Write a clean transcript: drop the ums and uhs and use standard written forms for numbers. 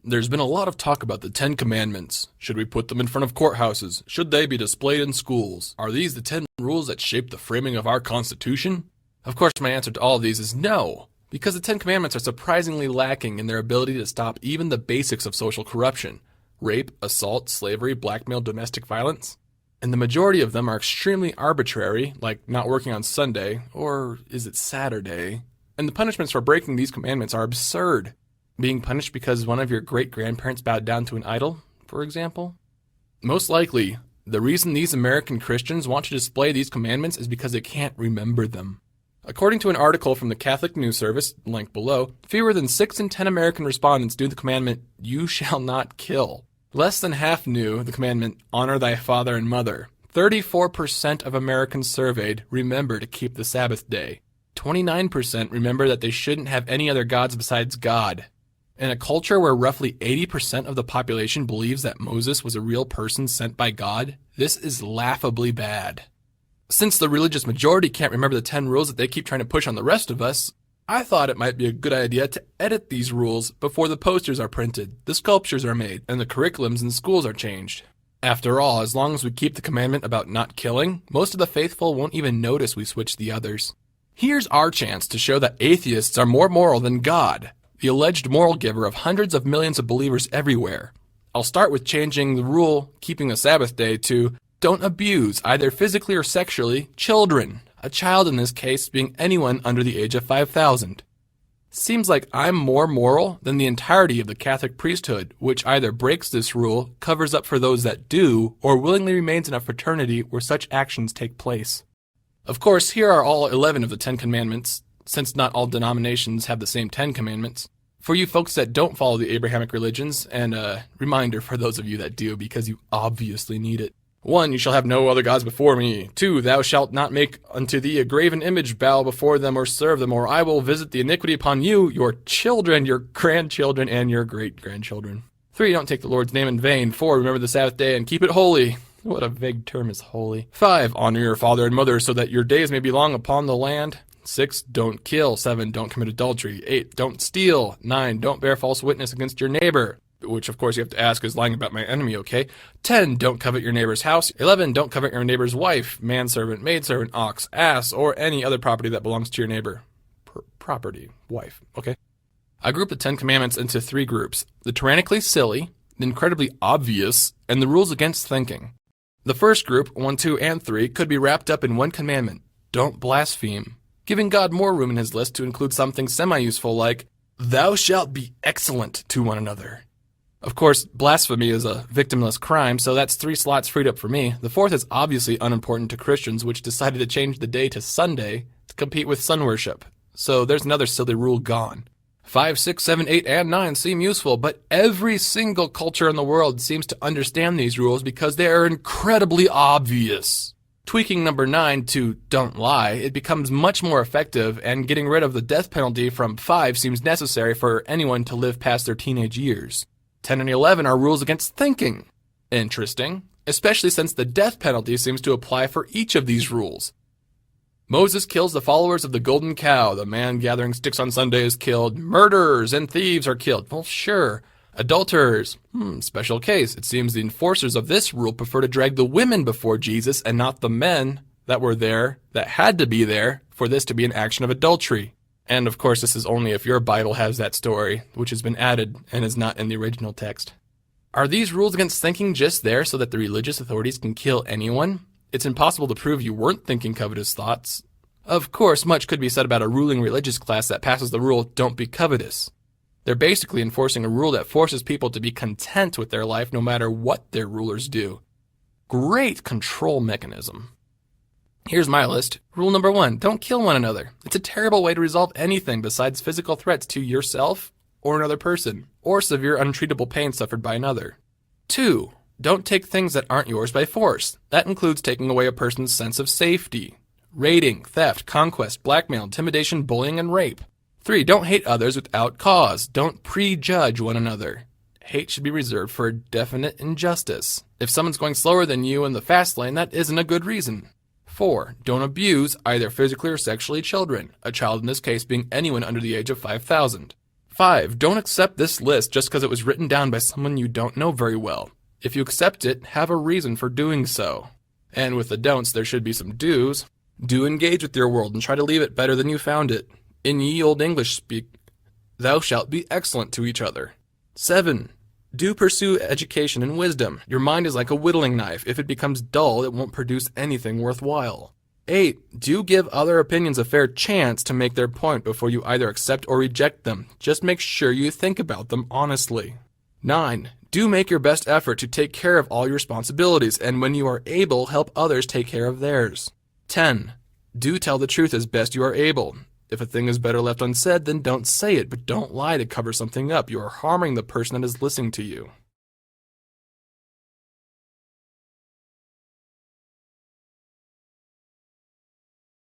There's been a lot of talk about the 10 Commandments. Should we put them in front of courthouses? Should they be displayed in schools? Are these the 10 rules that shape the framing of our Constitution? Of course, my answer to all of these is no, because the 10 Commandments are surprisingly lacking in their ability to stop even the basics of social corruption: rape, assault, slavery, blackmail, domestic violence. And the majority of them are extremely arbitrary, like not working on Sunday, or is it Saturday? And the punishments for breaking these commandments are absurd. Being punished because one of your great-grandparents bowed down to an idol, for example? Most likely, the reason these American Christians want to display these commandments is because they can't remember them. According to an article from the Catholic News Service, linked below, fewer than 6 in 10 American respondents knew the commandment, "You shall not kill." Less than half knew the commandment, "Honor thy father and mother." 34% of Americans surveyed remember to keep the Sabbath day. 29% remember that they shouldn't have any other gods besides God. In a culture where roughly 80% of the population believes that Moses was a real person sent by God, this is laughably bad. Since the religious majority can't remember the 10 rules that they keep trying to push on the rest of us, I thought it might be a good idea to edit these rules before the posters are printed, the sculptures are made, and the curriculums in schools are changed. After all, as long as we keep the commandment about not killing, most of the faithful won't even notice we switch the others. Here's our chance to show that atheists are more moral than God, the alleged moral giver of hundreds of millions of believers everywhere. I'll start with changing the rule keeping the Sabbath day to don't abuse, either physically or sexually, children. A child in this case being anyone under the age of 5,000. Seems like I'm more moral than the entirety of the Catholic priesthood, which either breaks this rule, covers up for those that do, or willingly remains in a fraternity where such actions take place. Of course, here are all 11 of the 10 Commandments, since not all denominations have the same 10 Commandments. For you folks that don't follow the Abrahamic religions, and a reminder for those of you that do, because you obviously need it. 1. You shall have no other gods before me. 2. Thou shalt not make unto thee a graven image, bow before them, or serve them, or I will visit the iniquity upon you, your children, your grandchildren, and your great-grandchildren. 3. Don't take the Lord's name in vain. 4. Remember the Sabbath day and keep it holy. What a vague term is holy. 5. Honor your father and mother, so that your days may be long upon the land. 6. Don't kill. 7. Don't commit adultery. 8. Don't steal. 9. Don't bear false witness against your neighbor. Which, of course, you have to ask, is lying about my enemy okay? 10. Don't covet your neighbor's house. 11. Don't covet your neighbor's wife, manservant, maidservant, ox, ass, or any other property that belongs to your neighbor. Property. Wife. Okay. I group the 10 Commandments into 3 groups: the tyrannically silly, the incredibly obvious, and the rules against thinking. The first group, 1, 2, and 3, could be wrapped up in one commandment: don't blaspheme, giving God more room in his list to include something semi-useful like, thou shalt be excellent to one another. Of course, blasphemy is a victimless crime, so that's 3 slots freed up for me. The 4th is obviously unimportant to Christians, which decided to change the day to Sunday to compete with sun worship. So there's another silly rule gone. 5, 6, 7, 8, and 9 seem useful, but every single culture in the world seems to understand these rules because they are incredibly obvious. Tweaking number 9 to don't lie, it becomes much more effective, and getting rid of the death penalty from 5 seems necessary for anyone to live past their teenage years. 10 and 11 are rules against thinking. Interesting, especially since the death penalty seems to apply for each of these rules. Moses kills the followers of the golden cow. The man gathering sticks on Sunday is killed. Murderers and thieves are killed. Well, sure. Adulterers. Special case. It seems the enforcers of this rule prefer to drag the women before Jesus and not the men that were there, that had to be there, for this to be an action of adultery. And of course, this is only if your Bible has that story, which has been added and is not in the original text. Are these rules against thinking just there so that the religious authorities can kill anyone? It's impossible to prove you weren't thinking covetous thoughts. Of course, much could be said about a ruling religious class that passes the rule, don't be covetous. They're basically enforcing a rule that forces people to be content with their life no matter what their rulers do. Great control mechanism. Here's my list. Rule number 1, don't kill one another. It's a terrible way to resolve anything besides physical threats to yourself or another person, or severe untreatable pain suffered by another. 2, don't take things that aren't yours by force. That includes taking away a person's sense of safety. Raiding, theft, conquest, blackmail, intimidation, bullying, and rape. 3, don't hate others without cause. Don't prejudge one another. Hate should be reserved for a definite injustice. If someone's going slower than you in the fast lane, that isn't a good reason. 4, don't abuse, either physically or sexually, children, a child in this case being anyone under the age of 5,000. 5. Don't accept this list just because it was written down by someone you don't know very well. If you accept it, have a reason for doing so. And with the don'ts, there should be some do's. Do engage with your world and try to leave it better than you found it. In ye old English speak, thou shalt be excellent to each other. 7. Do pursue education and wisdom. Your mind is like a whittling knife. If it becomes dull, it won't produce anything worthwhile. 8. Do give other opinions a fair chance to make their point before you either accept or reject them. Just make sure you think about them honestly. 9. Do make your best effort to take care of all your responsibilities, and when you are able, help others take care of theirs. 10. Do tell the truth as best you are able. If a thing is better left unsaid, then don't say it, but don't lie to cover something up. You are harming the person that is listening to you.